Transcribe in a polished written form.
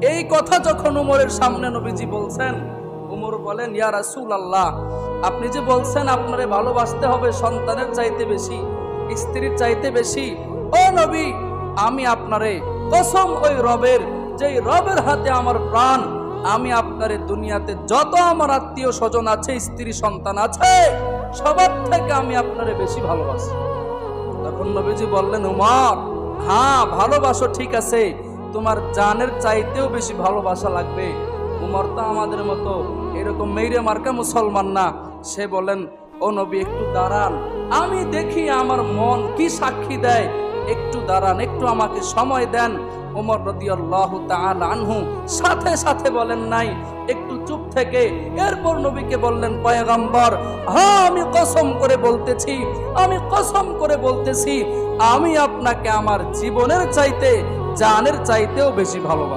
এই কথা যখন উমরের সামনে নবীজি বলছেন, উমর বলেন, ইয়া রাসূলুল্লাহ, আপনি যে বলছেন আপনারে ভালোবাসতে হবে সন্তানের চাইতে বেশি, স্ত্রীর চাইতে বেশি, ও নবী, আমি আপনারে কসম ওই রবের, যেই রবের হাতে আমার প্রাণ, আমি আপনারে দুনিয়াতে যত আমার আত্মীয় স্বজন আছে, স্ত্রী সন্তান আছে, সবার থেকে আমি আপনারে বেশি ভালোবাসি। তখন নবীজি বললেন, উমর, হ্যাঁ ভালোবাসো ঠিক আছে, তোমার জানের চাইতেও বেশি ভালোবাসা লাগবে। উমর তো আমাদের মতো এরকম মেইরে মার্কা মুসলমান না। সে বলেন, ও নবী একটু দাঁড়ান, আমি দেখি আমার মন কি সাক্ষী দেয়, একটু দাঁড়ান, একটু আমাকে সময় দেন। ওমর রাদিয়াল্লাহু তাআলা আনহু সাথে সাথে বলেন নাই, একটু চুপ থেকে এরপর নবীকে বললেন, পয়গম্বর, হ্যাঁ আমি কসম করে বলতেছি, আমি কসম করে বলতেছি, আমি আপনাকে আমার জীবনের চাইতে, জানের চাইতেও বেশি ভালোবাসি।